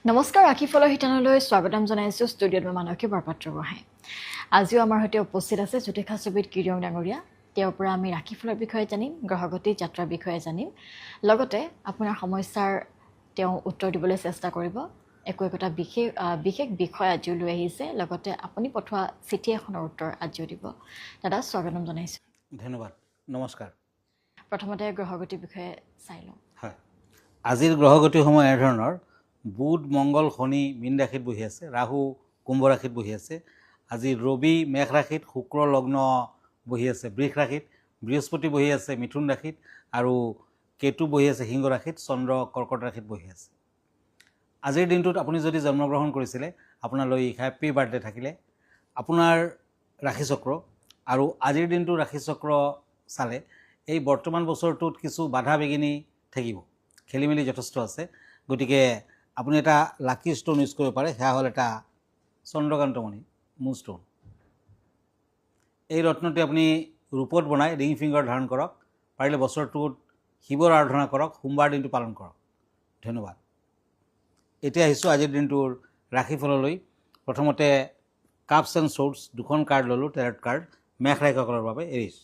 নমস্কাৰ ৰাখিফলৰ হিতানলৈ স্বাগতম জনাইছোঁ ষ্টুডিঅ'ত মই মানসী বৰপাত্ৰ গোহাঁই। আজিও আমাৰ সৈতে উপস্থিত আছে জ্যোতিষাশ্ববিদ কিৰিয়ম ডাঙৰীয়া। তেওঁৰ পৰা আমি ৰাখিফলৰ বিষয়ে জানিম, গ্ৰহগতি যাত্ৰাৰ বিষয়ে জানিম, লগতে আপোনাৰ সমস্যাৰ তেওঁ উত্তৰ দিবলৈ চেষ্টা কৰিব। একোটা বিশেষ বিষয় আজিও লৈ আহিছে, লগতে আপুনি পঠোৱা চিঠি এখনৰ উত্তৰ আজিও দিব। দাদা স্বাগতম জনাইছোঁ। ধন্যবাদ, নমস্কাৰ। প্ৰথমতে গ্ৰহগতিৰ বিষয়ে চাই লওঁ। হয়, আজিৰ গ্ৰহগতিসমূহ এনেধৰণৰ: বুধ, মংগল, শনি মীন ৰাশিত বহি আছে, ৰাহু কুম্ভ ৰাশিত বহি আছে। আজি ৰবি মেষ ৰাশিত, শুক্ৰ লগ্ন বহি আছে বৃষ ৰাশিত, বৃহস্পতি বহি আছে মিথুন ৰাশিত আৰু কেতু বহি আছে সিংহ ৰাশিত, চন্দ্ৰ কৰ্কট ৰাশিত বহি আছে। আজিৰ দিনটোত আপুনি যদি জন্মগ্ৰহণ কৰিছিলে, আপোনালৈ হেপ্পী বাৰ্থডে থাকিলে। আপোনাৰ ৰাশিচক্ৰ আৰু আজিৰ দিনটো ৰাশিচক্ৰ চালে এই বৰ্তমান বছৰটোত কিছু বাধা বিঘিনি থাকিব, খেলি মেলি যথেষ্ট আছে। গতিকে আপুনি এটা লাকি ষ্টোন ইউজ কৰিব পাৰে, সেয়া হ'ল এটা চন্দ্ৰকান্তমণি মুন ষ্টোন। এই ৰত্নটি আপুনি ৰূপত বনাই ৰিং ফিংগাৰ ধাৰণ কৰক। পাৰিলে বছৰটোত শিৱৰ আৰাধনা কৰক, সোমবাৰ দিনটো পালন কৰক। ধন্যবাদ। এতিয়া আহিছোঁ আজিৰ দিনটোৰ ৰাশিফললৈ। প্ৰথমতে কাপছ এণ্ড শ্বৰ্টছ দুখন কাৰ্ড ল'লোঁ, টেৰট কাৰ্ড, মেষ ৰাশিসকলৰ বাবে এৰিছ।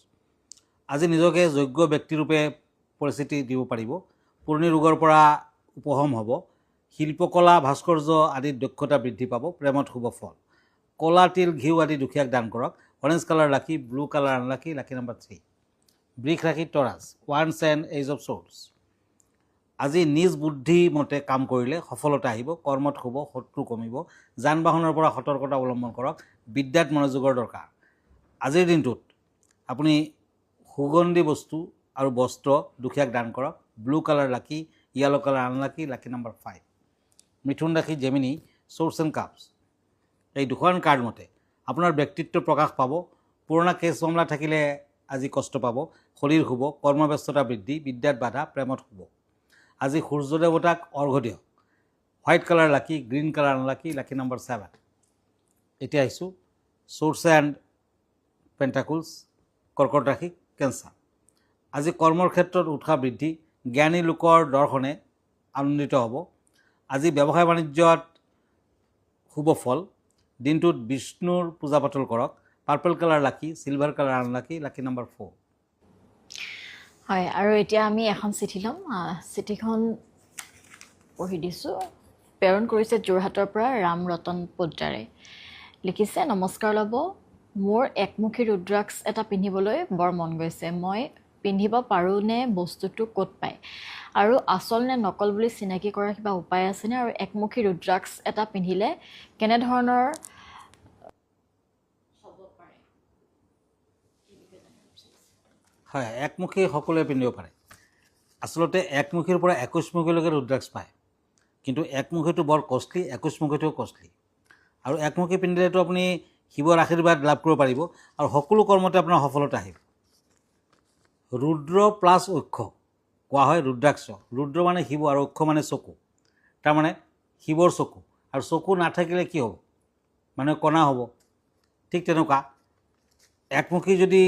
আজি নিজকে যোগ্য ব্যক্তিৰূপে পৰিস্থিতি দিব পাৰিব। পুৰণি ৰোগৰ পৰা উপশম হ'ব। শিল্পকলা ভাস্কৰ্য আদিত দক্ষতা বৃদ্ধি পাব। প্ৰেমত শুভ ফল। কলা তিল ঘিউ আদি দুখীয়াক দান কৰক। Orange colour lucky, blue colour unlucky, lucky number 3। বৃষ ৰাশি টৰাছ, ওৱান্স এণ্ড এইজ অফ শ্বৰ্টছ। আজি নিজ বুদ্ধি মতে কাম কৰিলে সফলতা আহিব। কৰ্মত শুভ, শত্ৰু কমিব। যান বাহনৰ পৰা সতৰ্কতা অৱলম্বন কৰক। বিদ্যাত মনোযোগৰ দৰকাৰ। আজিৰ দিনটোত আপুনি সুগন্ধি বস্তু আৰু বস্ত্ৰ দুখীয়াক দান কৰক। ব্লু কালাৰ লাকি, yellow colour unlucky, lucky number 5। মিথুন ৰাশি জেমিনি, শ্বৰ্টছ এণ্ড কাপছ। এই দুখন কাৰ্ড মতে আপোনাৰ ব্যক্তিত্ব প্ৰকাশ পাব। পুৰণা কেছ মামলা থাকিলে আজি কষ্ট পাব। শৰীৰ শুভ, কৰ্মব্যস্ততা বৃদ্ধি, বিদ্যাত বাধা, প্ৰেমত শুভ। আজি সূৰ্য দেৱতাক অৰ্ঘ্য দিয়ক। হোৱাইট কালাৰ লাকি, green colour unlucky, lucky number 7। এতিয়া আহিছোঁ শ্বৰ্টছ এণ্ড পেণ্টাকুলছ, কৰ্কট ৰাশি কেঞ্চাৰ। আজি কৰ্মৰ ক্ষেত্ৰত উৎসাহ বৃদ্ধি, জ্ঞানী লোকৰ দৰ্শনে আনন্দিত হ'ব। আজি ব্যৱসায় বাণিজ্যত শুভ ফল। দিনটোত বিষ্ণুৰ পূজা পাতল কৰক। Purple colour lucky, silver colour unlucky, lucky number 4। হয়, আৰু এতিয়া আমি এখন চিঠি ল'ম। চিঠিখন পঢ়ি দিছোঁ। প্ৰেৰণ কৰিছে যোৰহাটৰ পৰা ৰাম ৰতন পোদ্দাৰে। লিখিছে, নমস্কাৰ ল'ব। মোৰ একমুখী ৰুদ্ৰাক্ষ এটা পিন্ধিবলৈ বৰ মন গৈছে। মই পিন্ধিব পাৰোঁনে? বস্তুটো ক'ত পায় আৰু আচল নে নকল বুলি চিনাকি কৰাৰ কিবা উপায় আছেনে? আৰু একমুখী ৰুদ্ৰাক্ষ এটা পিন্ধিলে কেনেধৰণৰ হ'ব পাৰে? হয়, একমুখী সকলোৱে পিন্ধিব পাৰে। আচলতে একমুখীৰ পৰা 21মুখীলৈকে ৰুদ্ৰাক্ষ পায়, কিন্তু একমুখীটো বৰ কষ্টলি, 21মুখীটোও কষ্টলি। আৰু একমুখী পিন্ধিলেতো আপুনি শিৱৰ আশীৰ্বাদ লাভ কৰিব পাৰিব আৰু সকলো কৰ্মতে আপোনাৰ সফলতা আহিব। ৰুদ্ৰ প্লাছ অক্ষ কোৱা হয় ৰুদ্ৰাক্ষ। ৰুদ্ৰ মানে শিৱ আৰু অক্ষ মানে চকু। তাৰমানে শিৱৰ চকু, আৰু চকু নাথাকিলে কি হ'ব? মানে কণা হ'ব। ঠিক তেনেকুৱা একমুখী যদি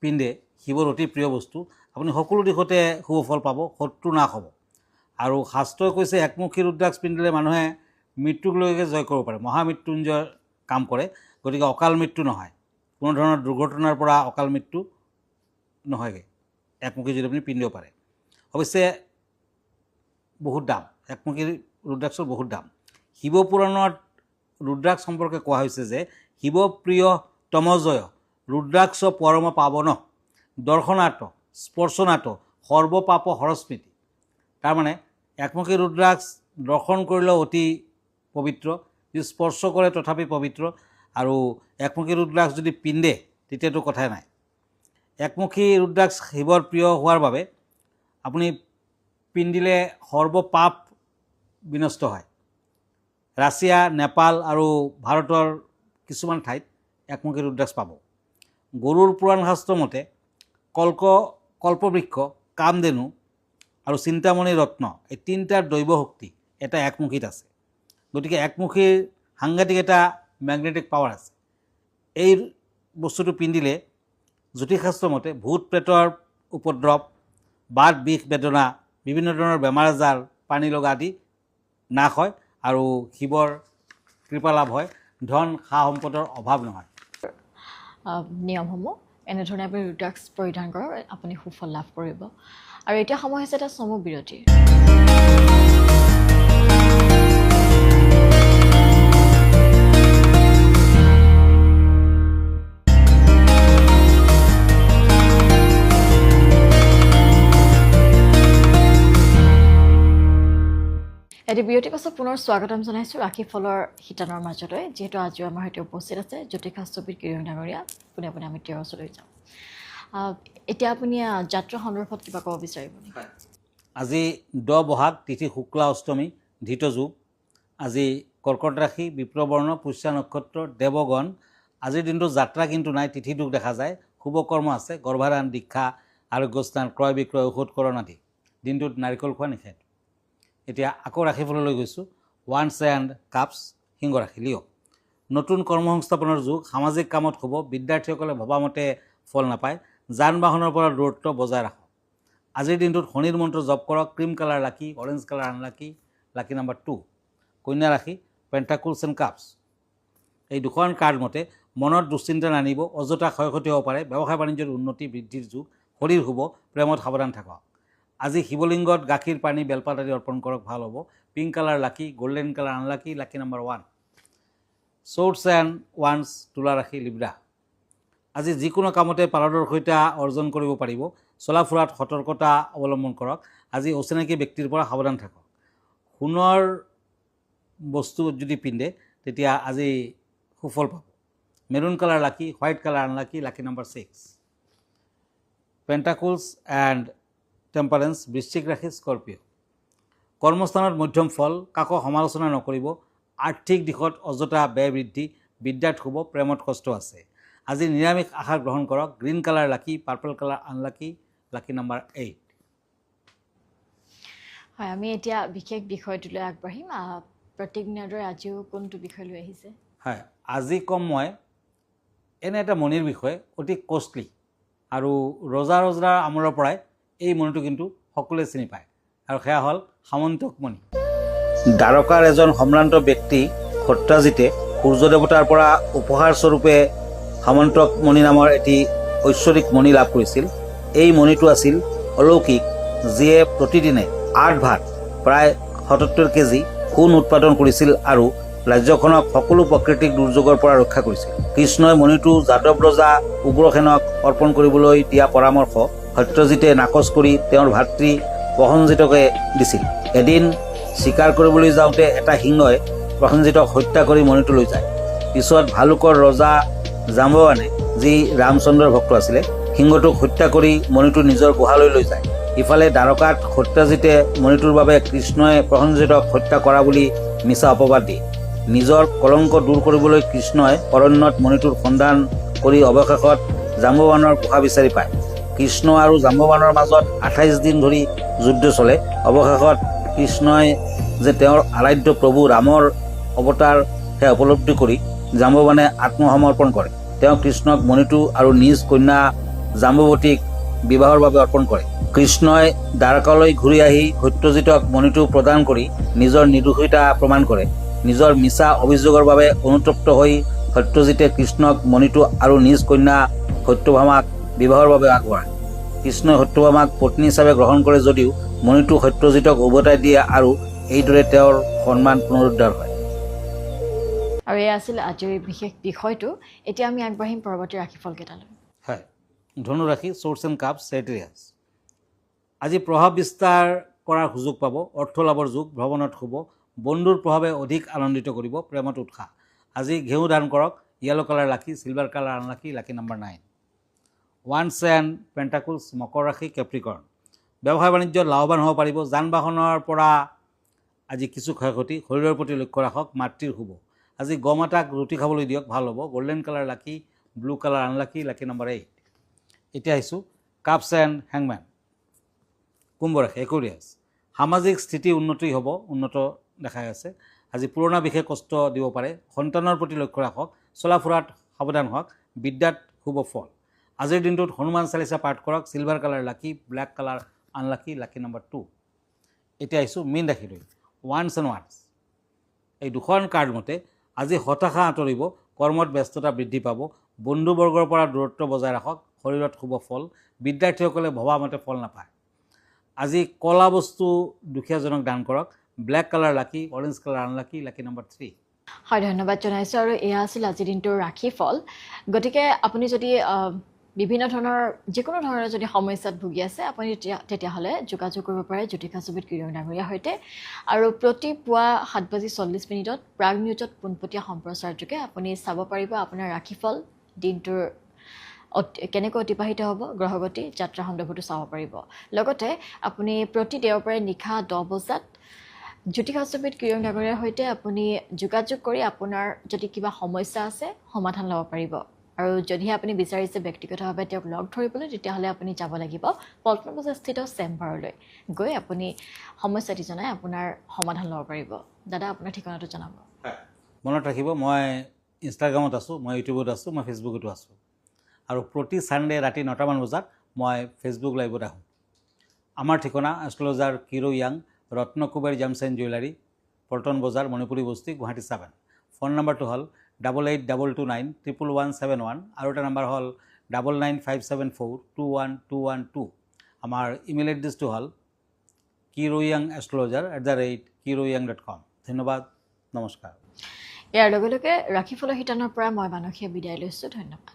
পিন্ধে, শিৱৰ অতি প্ৰিয় বস্তু, আপুনি সকলো দিশতে শুভ ফল পাব, শত্ৰু নাশ হ'ব। আৰু শাস্ত্ৰই কৈছে একমুখী ৰুদ্ৰাক্ষ পিন্ধিলে মানুহে মৃত্যুকলৈকে জয় কৰিব পাৰে, মহামৃত্যুঞ্জয় কাম কৰে। গতিকে অকাল মৃত্যু নহয়, কোনো ধৰণৰ দুৰ্ঘটনাৰ পৰা অকাল মৃত্যু নহয়গৈ একমুখী যদি আপুনি পিন্ধিব পাৰে। অৱশ্যে বহুত দাম, একমুখী ৰুদ্ৰাক্ষৰ বহুত দাম। শিৱপুৰাণত ৰুদ্ৰাক্ষ সম্পৰ্কে কোৱা হৈছে যে, শিৱপ্ৰিয় তমজয় ৰুদ্ৰাক্ষ পৰম পাৱন দৰ্শনাৰ্থ স্পৰ্শনাথ সৰ্বপাপ হৰস্মৃতি। তাৰমানে একমুখী ৰুদ্ৰাক্ষ দৰ্শন কৰিলেও অতি পবিত্ৰ, যি স্পৰ্শ কৰে তথাপি পবিত্ৰ। আৰু একমুখী ৰুদ্ৰাক্ষ যদি পিন্ধে তেতিয়াতো কথাই নাই। একমুখী ৰুদ্ৰাক্ষ শিৱৰ প্ৰিয় হোৱাৰ বাবে আপুনি পিন্ধিলে সৰ্বপাপ বিনষ্ট হয়। ৰাছিয়া, নেপাল আৰু ভাৰতৰ কিছুমান ঠাইত একমুখী ৰুদ্ৰাক্ষ পাব। গৰুৰ পুৰাণ শাস্ত্ৰ মতে কল্পবৃক্ষ, কামধেনু আৰু চিন্তামণি ৰত্ন এই তিনিটাৰ দৈৱ শক্তি এটা একমুখীত আছে। গতিকে একমুখীৰ সাংঘাতিক এটা মেগনেটিক পাৱাৰ আছে। এই বস্তুটো পিন্ধিলে জ্যোতিষশাস্ত্ৰ মতে ভূত প্ৰেতৰ উপদ্ৰৱ, বাত বিষ বেদনা, বিভিন্ন ধৰণৰ বেমাৰ আজাৰ, পানী লগা আদি নাশ হয় আৰু শিৱৰ কৃপা লাভ হয়, ধন সা সম্পদৰ অভাৱ নহয়। নিয়মসমূহ এনেধৰণে আপুনি ৰুদ্ৰাক্ষ পৰিধান কৰক, আপুনি সুফল লাভ কৰিব। আৰু এতিয়া সময় হৈছে এটা চমু বিৰতিৰ। এটি বিৰতিৰ পাছত পুনৰ স্বাগতম জনাইছোঁ ৰাশিফলৰ শিতানৰ মাজলৈ, যিহেতু আজিও আমাৰ সৈতে উপস্থিত আছে জ্যোতিষাস্ত্ৰবিদ কিৰণ ডাঙৰীয়া। পোনে পোনে আমি তেওঁৰ ওচৰলৈ যাওঁ। এতিয়া আপুনি যাত্ৰা সন্দৰ্ভত কিবা ক'ব বিচাৰিব নেকি? আজি 10 বহাগ, তিথি শুক্লা অষ্টমী, ধৃত যুগ। আজি কৰ্কট ৰাশি, বিপ্ৰবৰ্ণ, পুষ্যা নক্ষত্ৰ, দেৱগণ। আজিৰ দিনটো যাত্ৰা কিন্তু নাই, তিথি দুখ দেখা যায়। শুভকৰ্ম আছে, গৰ্ভাধান, দীক্ষা, আৰোগ্যস্থান, ক্ৰয় বিক্ৰয়, ঔষধকৰণ আদি। দিনটোত নাৰিকল খোৱা নিষেধ। এতিয়া আকৌ ৰাশিফললৈ গৈছোঁ। ওৱান্স এণ্ড কাপছ, সিংহ ৰাশি, লিঅ'। নতুন কৰ্মসংস্থাপনৰ যুগ, সামাজিক কামত শুভ। বিদ্যাৰ্থীসকলে ভবামতে ফল নাপায়। যান বাহনৰ পৰা দূৰত্ব বজাই ৰাখক। আজিৰ দিনটোত শনিৰ মন্ত্ৰ জপ কৰক। ক্ৰীম কালাৰ লাকি, orange colour unlucky, lucky number 2। কন্যা ৰাশি, পেণ্টাকুলছ এণ্ড কাপছ। এই দুখন কাৰ্ড মতে মনত দুশ্চিন্তা নানিব, অযথা ক্ষয় ক্ষতি হ'ব পাৰে। ব্যৱসায় বাণিজ্যৰ উন্নতি বৃদ্ধিৰ যুগ, শৰীৰ শুভ, প্ৰেমত সাৱধান থাকক। আজি শিৱলিংগত গাখীৰ, পানী, বেলপাত আদি অৰ্পণ কৰক, ভাল হ'ব। Pink colour lucky, golden colour unlucky, lucky number 1। Shorts and once, তুলা ৰাশি, লিব্ৰা। আজি যিকোনো কামতে পাৰদৰ্শিতা অৰ্জন কৰিব পাৰিব। চলা ফুৰাত সতৰ্কতা অৱলম্বন কৰক। আজি অচিনাকি ব্যক্তিৰ পৰা সাৱধান থাকক। সোণৰ বস্তু যদি পিন্ধে তেতিয়া আজি সুফল পাব। Maroon colour lucky, white colour unlucky, lucky number 6। Pentacles and temperance, বৃশ্চিক ৰাশি, স্কৰ্পিঅ'। কৰ্মস্থানত মধ্যম ফল, কাকো সমালোচনা নকৰিব। আৰ্থিক দিশত অযথা ব্যয় বৃদ্ধি, বিদ্যাত শুভ, প্ৰেমত কষ্ট আছে। আজি নিৰামিষ আহাৰ গ্ৰহণ কৰক। গ্ৰীণ কালাৰ লাকি, purple colour unlucky, lucky number 8। হয়, আমি এতিয়া বিশেষ বিষয়টোলৈ আগবাঢ়িম। প্ৰত্যেক দিনৰ দৰে আজিও কোনটো বিষয় লৈ আহিছে? হয়, আজি ক'ম মই এনে এটা মণিৰ বিষয়ে, অতি কষ্টলি আৰু ৰজাৰ আমোলৰ পৰাই এই মণিটো কিন্তু সকলোৱে চিনি পায়, আৰু সেয়া হ'ল সামন্তক মণি। দ্বাৰকাৰ এজন সম্ভ্ৰান্ত ব্যক্তি সত্ৰাজিতে সূৰ্যদেৱতাৰ পৰা উপহাৰ স্বৰূপে সামন্তক মণি নামৰ এটি ঐশ্বৰিক মণি লাভ কৰিছিল। এই মণিটো আছিল অলৌকিক, যিয়ে প্ৰতিদিনে 8 ভাত, প্ৰায় 77 কেজি সোণ উৎপাদন কৰিছিল আৰু ৰাজ্যখনক সকলো প্ৰাকৃতিক দুৰ্যোগৰ পৰা ৰক্ষা কৰিছিল। কৃষ্ণই মণিটো যাদৱ ৰজা উগ্ৰসেনক অৰ্পণ কৰিবলৈ দিয়া পৰামৰ্শ সত্যজিতে নাকচ কৰি তেওঁৰ ভাতৃ প্ৰসেনজিতকে দিছিল। এদিন চিকাৰ কৰিবলৈ যাওঁতে এটা সিংহই প্ৰসেনজিতক হত্যা কৰি মণিটো লৈ যায়। পিছত ভালুকৰ ৰজা জাম্বৱানে, যি ৰামচন্দ্ৰৰ ভক্ত আছিলে, সিংহটোক হত্যা কৰি মণিটো নিজৰ গুহালৈ লৈ যায়। ইফালে দ্বাৰকাত সত্যজিতে মণিটোৰ বাবে কৃষ্ণই প্ৰসেনজিতক হত্যা কৰা বুলি মিছা অপবাদ দিয়ে। নিজৰ কলংক দূৰ কৰিবলৈ কৃষ্ণই অৰণ্যত মণিটোৰ সন্ধান কৰি অৱশেষত জাম্বৱানৰ গুহা বিচাৰি পায়। কৃষ্ণ আৰু জাম্বৱানৰ মাজত 28 দিন ধৰি যুদ্ধ চলে। অৱশেষত কৃষ্ণই যে তেওঁৰ আৰাধ্য প্ৰভু ৰামৰ অৱতাৰ সেয়া উপলব্ধি কৰি জাম্বৱানে আত্মসমৰ্পণ কৰে। তেওঁ কৃষ্ণক মণিটো আৰু নিজ কন্যা জাম্বৱতীক বিবাহৰ বাবে অৰ্পণ কৰে। কৃষ্ণই দ্বাৰকালৈ ঘূৰি আহি সত্যজিতক মণিটো প্ৰদান কৰি নিজৰ নিৰ্দোষিতা প্ৰমাণ কৰে। নিজৰ মিছা অভিযোগৰ বাবে অনুতপ্ত হৈ সত্যজিতে কৃষ্ণক মণিটো আৰু নিজ কন্যা সত্যভামাক বিবাহৰ বাবে আগবঢ়ায়। কৃষ্ণই সত্যভামাক পত্নী হিচাপে গ্ৰহণ কৰে যদিও মণিটো সত্যজিতক উভতাই দিয়ে আৰু এইদৰে তেওঁৰ সন্মান পুনৰুদ্ধাৰ হয়। আৰু এয়া আছিল আজিৰ বিশেষ বিষয়টো। এতিয়া আমি আগবাঢ়িম পৰৱৰ্তী ৰাশিফলকেইটালৈ। হয়, ধনু ৰাশি, শ্বৰ্টছ এণ্ড কাপছ, ছেক্ৰেটাৰিয়াছ। আজি প্ৰভাৱ বিস্তাৰ কৰাৰ সুযোগ পাব। অৰ্থ লাভৰ যুগ, ভ্ৰমণত শুভ। বন্ধুৰ প্ৰভাৱে অধিক আনন্দিত কৰিব, প্ৰেমত উৎসাহ। আজি ঘেঁহু দান কৰক। Yellow colour lucky, silver colour unlucky, lucky number 9। ওৱান্স এণ্ড পেণ্টাকুলছ, মকৰ ৰাশি, কেপ্ৰিকৰ্ণ। ব্যৱসায় বাণিজ্যত লাভৱান হ'ব পাৰিব। যান বাহনৰ পৰা আজি কিছু ক্ষয় ক্ষতি, শৰীৰৰ প্ৰতি লক্ষ্য ৰাখক, মাতৃৰ শুভ। আজি গমাতাক ৰুটি খাবলৈ দিয়ক, ভাল হ'ব। Golden colour lucky, blue colour unlucky, lucky number 8। এতিয়া আহিছোঁ কাপছ এণ্ড হেংমেন, কুম্ভ ৰাশি, একুৰিয়াছ। সামাজিক স্থিতি উন্নতি হ'ব, উন্নত দেখাই আছে। আজি পুৰণা বিশেষ কষ্ট দিব পাৰে। সন্তানৰ প্ৰতি লক্ষ্য ৰাখক, চলা ফুৰাত সাৱধান হওক, বিদ্যাত শুভ ফল। আজিৰ দিনটোত হনুমান চালিচা পাঠ কৰক। চিলভাৰ কালাৰ লাকি, black colour unlucky, lucky number 2। এতিয়া আহিছোঁ মীন ৰাশিলৈ। ওৱান্স এণ্ড ওৱান্স, এই দুখন কাৰ্ড মতে আজি হতাশা আঁতৰিব, কৰ্মত ব্যস্ততা বৃদ্ধি পাব, বন্ধুবৰ্গৰ পৰা দূৰত্ব বজাই ৰাখক, শৰীৰত শুভ ফল, বিদ্যাৰ্থীসকলে ভবা মতে ফল নাপায়। আজি কলা বস্তু দুখীয়াজনক দান কৰক, ব্লেক কালাৰ লাকি, অৰেঞ্জ কালাৰ আনলাকি, লাকি নম্বৰ 3। হয়, ধন্যবাদ জনাইছোঁ। আৰু এয়া আছিল আজিৰ দিনটোৰ ৰাশি ফল। গতিকে আপুনি যদি বিভিন্ন ধৰণৰ যিকোনো ধৰণৰ যদি সমস্যাত ভুগি আছে, আপুনি তেতিয়াহ'লে যোগাযোগ কৰিব পাৰে জ্যোতিষাচুবিদ কিৰণ ডাঙৰীয়াৰ সৈতে। আৰু প্ৰতি পুৱা 7:40 প্ৰাগ নিউজত পোনপটীয়া সম্প্ৰচাৰযোগে আপুনি চাব পাৰিব আপোনাৰ ৰাশিফল, দিনটোৰ কেনেকৈ অতিবাহিত হ'ব, গ্ৰহগতি, যাত্ৰা সন্দৰ্ভতো চাব পাৰিব। লগতে আপুনি প্ৰতি দেওবাৰে নিশা 10 বজাত জ্যোতিষাচুবিদ কিৰণ ডাঙৰীয়াৰ সৈতে আপুনি যোগাযোগ কৰি আপোনাৰ যদি কিবা সমস্যা আছে সমাধান ল'ব পাৰিব। আৰু যদিহে আপুনি বিচাৰিছে ব্যক্তিগতভাৱে তেওঁক লগ ধৰিবলৈ, তেতিয়াহ'লে আপুনি যাব লাগিব পল্টন বজাৰস্থিত চেম্বাৰলৈ গৈ আপুনি সমস্যাটি জনাই আপোনাৰ সমাধান ল'ব পাৰিব। দাদা, আপোনাৰ ঠিকনাটো জনাব। মনত ৰাখিব, মই ইনষ্টাগ্ৰামত আছোঁ, মই ইউটিউবত আছোঁ, মই ফেচবুকতো আছোঁ। আৰু প্ৰতি ছানডে ৰাতি 9টামান বজাত মই ফেচবুক লাইভত আহোঁ। আমাৰ ঠিকনা astrologer Kiro Yang, Ratnakuber gems and jewellery, Paltan Bazar, Manipuri বস্তি, গুৱাহাটী 7। ফোন নম্বৰটো হ'ল 8822911171 আৰু এটা নম্বৰ হ'ল 9957421212। আমাৰ ইমেইল এড্ৰেছটো হ'ল kiroyangastrologer@kiroyang.com। ধন্যবাদ, নমস্কাৰ। ইয়াৰ লগে লগে ৰাশিফলৰ শিতানৰ পৰা মই মানসীয়ে বিদায় লৈছোঁ। ধন্যবাদ।